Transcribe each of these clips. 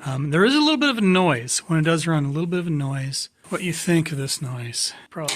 There is a little bit of a noise when it does run, a little bit of a noise. What you think of this noise? Probably.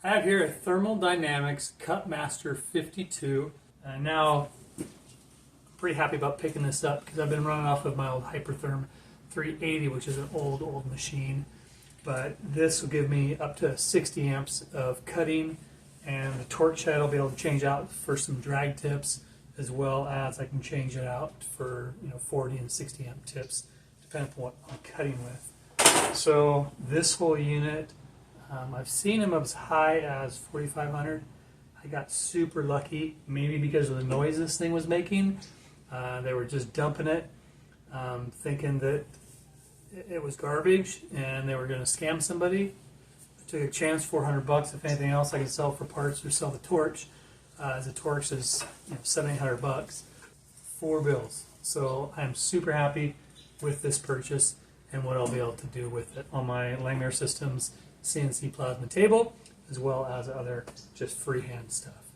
I have here a Thermal Dynamics Cutmaster 52. Now, I'm pretty happy about picking this up because I've been running off of my old Hypertherm 380, which is an old machine. But this will give me up to 60 amps of cutting, and the torque shed I'll be able to change out for some drag tips, as well as I can change it out for 40 and 60 amp tips, depending on what I'm cutting with. So this whole unit, I've seen them as high as 4,500. I got super lucky, maybe because of the noise this thing was making. They were just dumping it, thinking that it was garbage and they were going to scam somebody. I took a chance, 400 bucks. If anything else, I could sell for parts or sell the torch. The torch is 700-800 bucks. 4 bills. So I'm super happy with this purchase and what I'll be able to do with it on my Langmuir Systems CNC plasma table, as well as other just freehand stuff.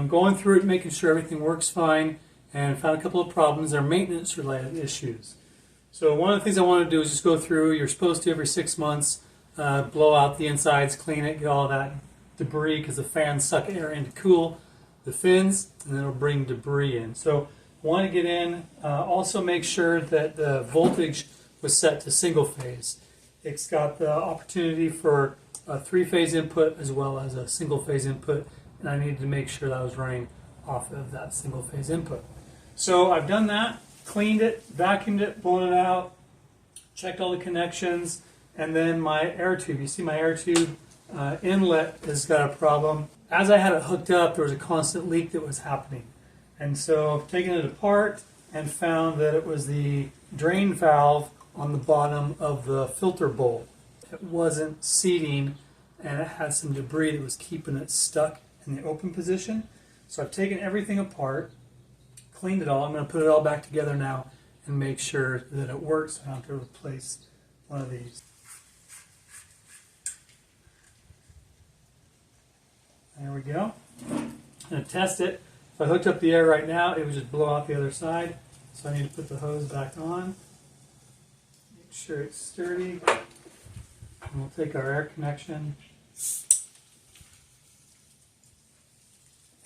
Going through it, making sure everything works fine, and found a couple of problems. They're maintenance related issues. So one of the things I want to do is just go through. You're supposed to every 6 months blow out the insides, clean it, get all that debris, because the fans suck air in to cool the fins, and then it'll bring debris in. So I want to get in, also make sure that the voltage was set to single phase. It's got the opportunity for a 3-phase input as well as a single-phase input, and I needed to make sure that I was running off of that single-phase input. So I've done that, cleaned it, vacuumed it, blown it out, checked all the connections, and then my air tube. You see my air tube inlet has got a problem. As I had it hooked up, there was a constant leak that was happening. And so I've taken it apart and found that it was the drain valve on the bottom of the filter bowl. It wasn't seating, and it had some debris that was keeping it stuck in the open position. So I've taken everything apart, cleaned it all. I'm going to put it all back together now and make sure that it works. I don't have to replace one of these. There we go. I'm going to test it. If I hooked up the air right now, it would just blow out the other side. So I need to put the hose back on. Make sure it's sturdy. And we'll take our air connection.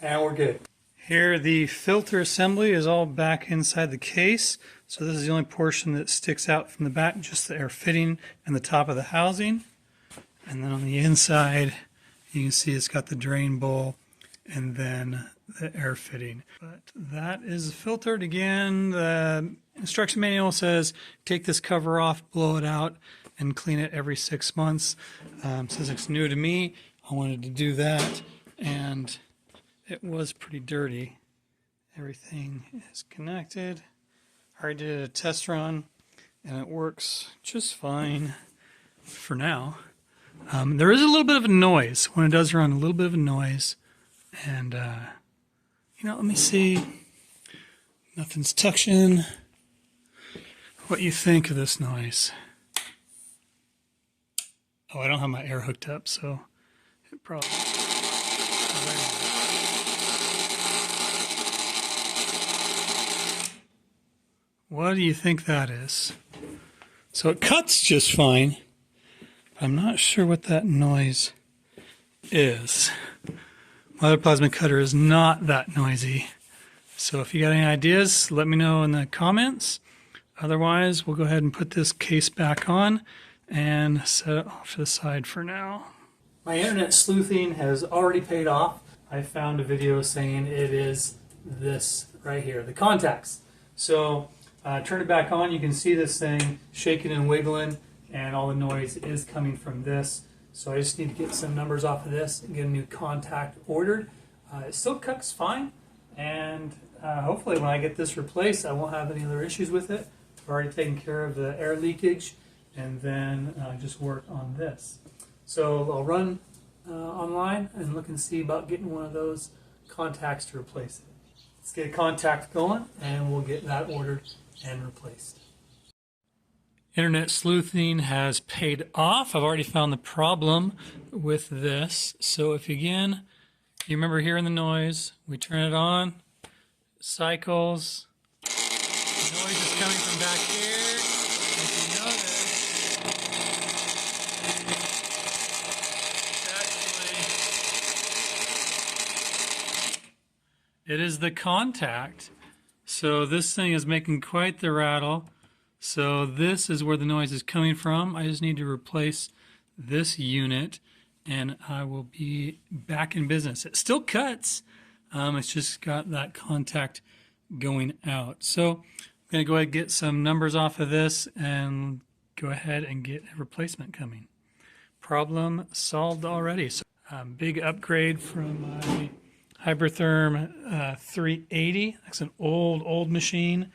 And we're good. Here the filter assembly is all back inside the case. So this is the only portion that sticks out from the back, just the air fitting and the top of the housing. And then on the inside, you can see it's got the drain bowl and then the air fitting. But that is filtered. Again, the instruction manual says take this cover off, blow it out, and clean it every 6 months. Since it's new to me, I wanted to do that, and it was pretty dirty. Everything is connected. I already did a test run, and it works just fine for now. There is a little bit of a noise when it does run, a little bit of a noise. And, let me see. Nothing's touching. What you think of this noise? Oh, I don't have my air hooked up, so it probably... What do you think that is? So it cuts just fine. I'm not sure what that noise is. My other plasma cutter is not that noisy. So if you got any ideas, let me know in the comments. Otherwise, we'll go ahead and put this case back on and set it off to the side for now. My internet sleuthing has already paid off. I found a video saying it is this right here, the contacts. So turn it back on. You can see this thing shaking and wiggling, and all the noise is coming from this. So I just need to get some numbers off of this and get a new contact ordered. It still cuts fine, and hopefully when I get this replaced, I won't have any other issues with it. I've already taken care of the air leakage, and then just work on this. So I'll run online and look and see about getting one of those contacts to replace it. Let's get a contact going, and we'll get that ordered and replaced. Internet sleuthing has paid off. I've already found the problem with this. So if again, you remember hearing the noise, we turn it on, cycles, the noise is coming from back here. If you notice, actually, it is the contact. So this thing is making quite the rattle. So this is where the noise is coming from. I just need to replace this unit and I will be back in business. It still cuts. It's just got that contact going out. So I'm going to go ahead and get some numbers off of this and go ahead and get a replacement coming. Problem solved already. So big upgrade from my Hypertherm 380. That's an old machine.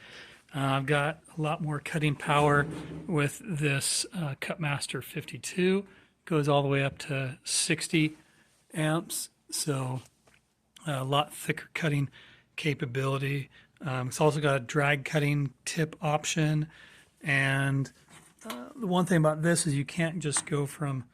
I've got a lot more cutting power with this Cutmaster 52. Goes all the way up to 60 amps, so a lot thicker cutting capability. It's also got a drag cutting tip option, and the one thing about this is you can't just go from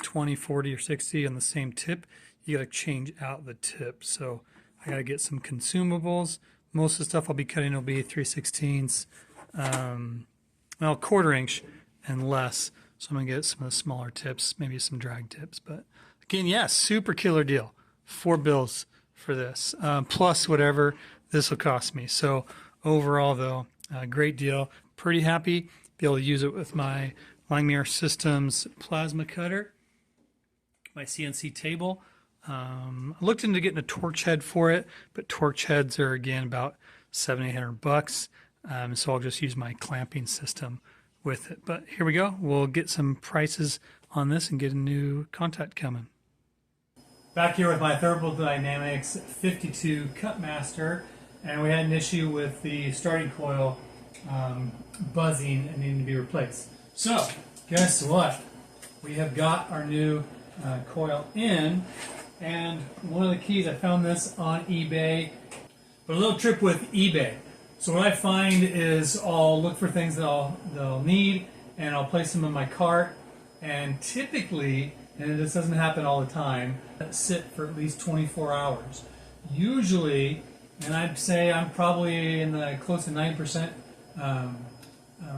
20, 40, or 60 on the same tip. You got to change out the tip, so I got to get some consumables. Most of the stuff I'll be cutting will be 3/16, well, 1/4 inch and less. So I'm going to get some of the smaller tips, maybe some drag tips. But again, yes, super killer deal. $4 for this, plus whatever this will cost me. So overall, though, great deal. Pretty happy. Be able to use it with my Langmuir Systems plasma cutter, my CNC table. I looked into getting a torch head for it, but torch heads are again about $700-800. So I'll just use my clamping system with it. But here we go. We'll get some prices on this and get a new contact coming. Back here with my Thermal Dynamics 52 Cutmaster, and we had an issue with the starting coil buzzing and needing to be replaced. So guess what? We have got our new coil in. And one of the keys, I found this on eBay. But a little trip with eBay. So what I find is I'll look for things that I'll need, and I'll place them in my cart. And typically, and this doesn't happen all the time, sit for at least 24 hours. Usually, and I'd say I'm probably in the close to 9%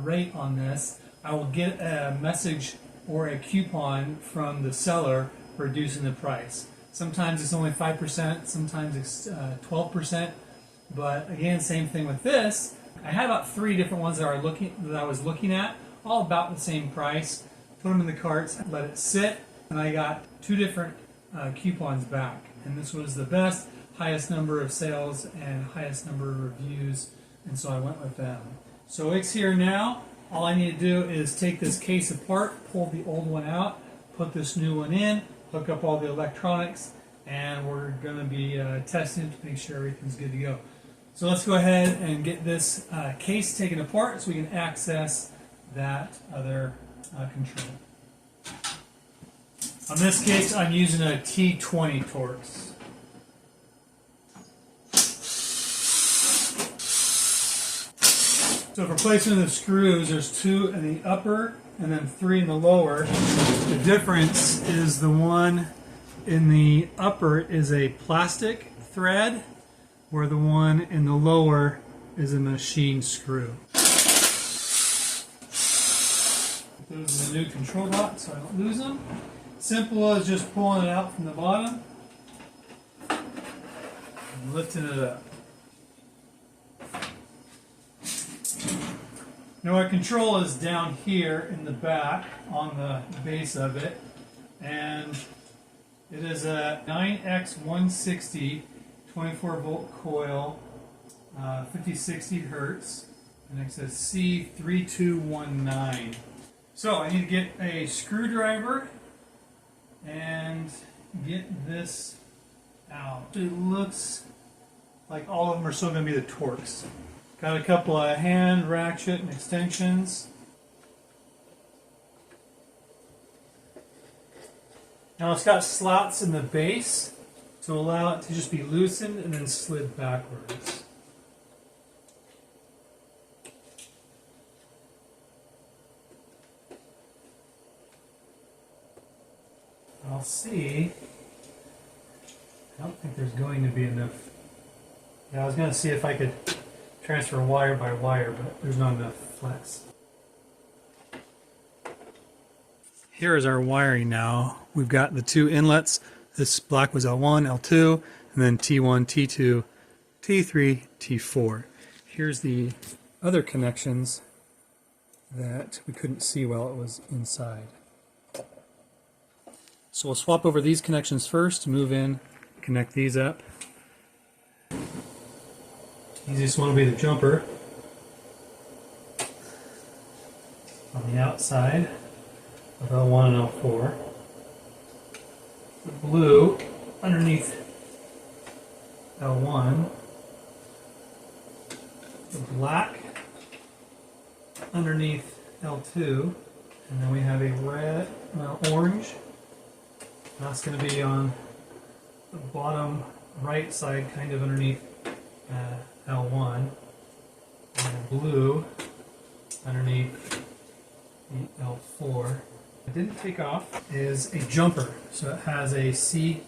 rate on this, I will get a message or a coupon from the seller reducing the price. Sometimes it's only 5%, sometimes it's 12%. But again, same thing with this. I had about 3 different ones that I was looking at, all about the same price. Put them in the carts, let it sit, and I got 2 different coupons back. And this was the best, highest number of sales and highest number of reviews, and so I went with them. So it's here now. All I need to do is take this case apart, pull the old one out, put this new one in, hook up all the electronics, and we're going to be testing to make sure everything's good to go. So let's go ahead and get this case taken apart so we can access that other control. On this case, I'm using a T20 Torx. So for placement of the screws, there's 2 in the upper and then 3 in the lower. The difference is the one in the upper is a plastic thread, where the one in the lower is a machine screw. Those are the new control box so I don't lose them. Simple as just pulling it out from the bottom and lifting it up. Now our control is down here in the back on the base of it, and it is a 9X160 24 volt coil, 50-60 hertz, and it says C3219. So I need to get a screwdriver and get this out. It looks like all of them are still going to be the Torx. Got a couple of hand ratchet and extensions. Now it's got slots in the base to allow it to just be loosened and then slid backwards. I'll see. I don't think there's going to be enough. Yeah, I was going to see if I could transfer wire by wire, but there's not enough flex. Here is our wiring now. We've got the two inlets. This black was L1, L2, and then T1, T2, T3, T4. Here's the other connections that we couldn't see while it was inside. So we'll swap over these connections first, move in, connect these up. Easiest one will be the jumper on the outside of L1 and L4. The blue underneath L1. The black underneath L2. And then we have a red, orange. That's going to be on the bottom right side, kind of underneath L1. And blue underneath the L4. I didn't take off is a jumper. So it has a C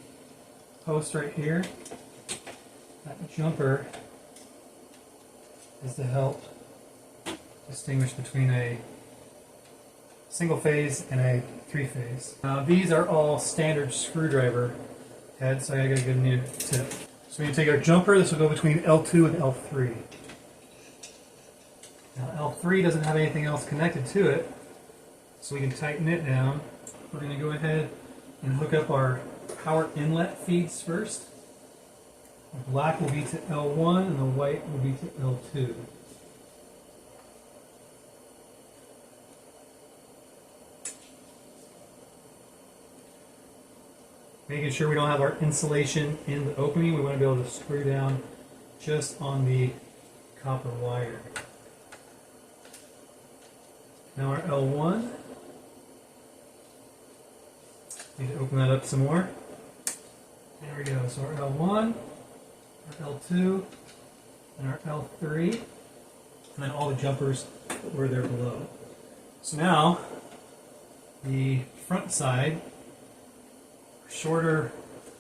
post right here. That jumper is to help distinguish between a single phase and a three-phase. Now these are all standard screwdriver heads, so I gotta give you a tip. So when you take our jumper, this will go between L2 and L3. Now L3 doesn't have anything else connected to it, so we can tighten it down. We're going to go ahead and hook up our power inlet feeds first. The black will be to L1 and the white will be to L2. Making sure we don't have our insulation in the opening, we want to be able to screw down just on the copper wire. Now our L1, need to open that up some more. There we go. So our L1, our L2, and our L3, and then all the jumpers that were there below. So now, the front side, shorter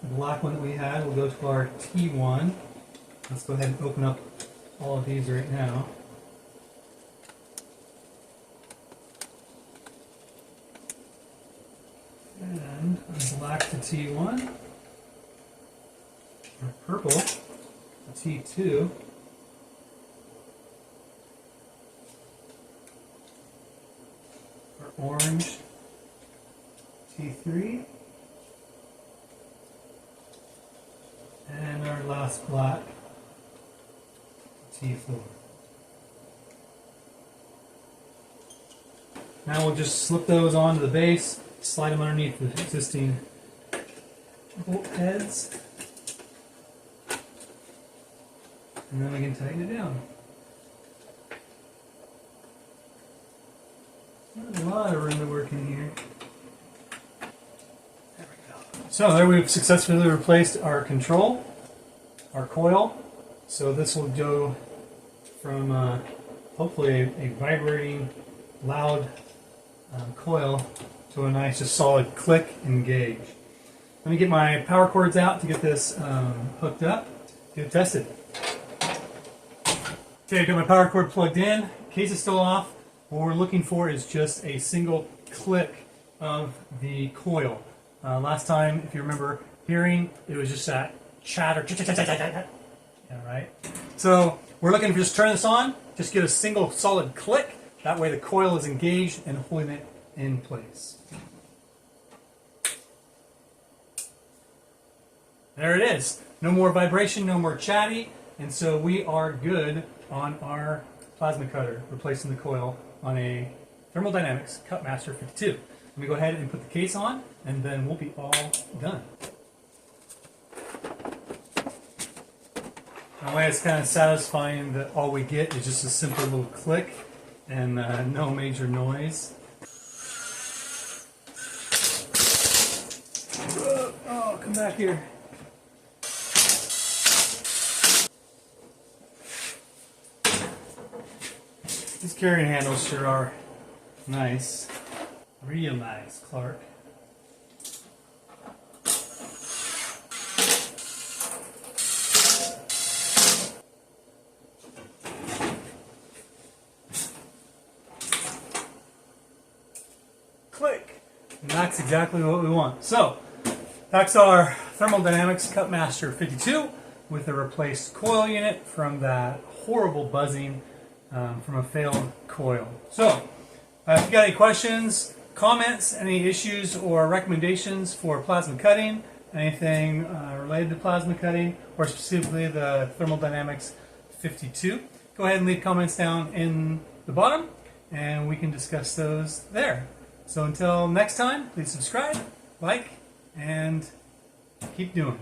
black one that we had, will go to our T1. Let's go ahead and open up all of these right now. And black to T1, or purple to T2, or orange T3, and our last black T4. Now we'll just slip those onto the base. Slide them underneath the existing bolt heads, and then we can tighten it down. There's a lot of room to work in here. There we go. So there we've successfully replaced our control, our coil. So this will go from hopefully a vibrating, loud coil to a nice, just solid click and gauge. Let me get my power cords out to get this hooked up, get it tested. Okay, I've got my power cord plugged in, case is still off. What we're looking for is just a single click of the coil. Last time, if you remember hearing, it was just that chatter. Yeah, right? So we're looking to just turn this on, just get a single solid click. That way the coil is engaged and holding it in place. There it is. No more vibration, no more chatty, and so we are good on our plasma cutter, replacing the coil on a Thermal Dynamics Cutmaster 52. Let me go ahead and put the case on, and then we'll be all done. That way it's kind of satisfying that all we get is just a simple little click and no major noise. Oh, come back here. These carrying handles sure are nice. Real nice, Clark. Click. And that's exactly what we want. So that's our Thermal Dynamics Cutmaster 52 with a replaced coil unit from that horrible buzzing from a failed coil. So if you got any questions, comments, any issues or recommendations for plasma cutting, anything related to plasma cutting, or specifically the Thermal Dynamics 52, go ahead and leave comments down in the bottom and we can discuss those there. So until next time, please subscribe, like, and keep doing.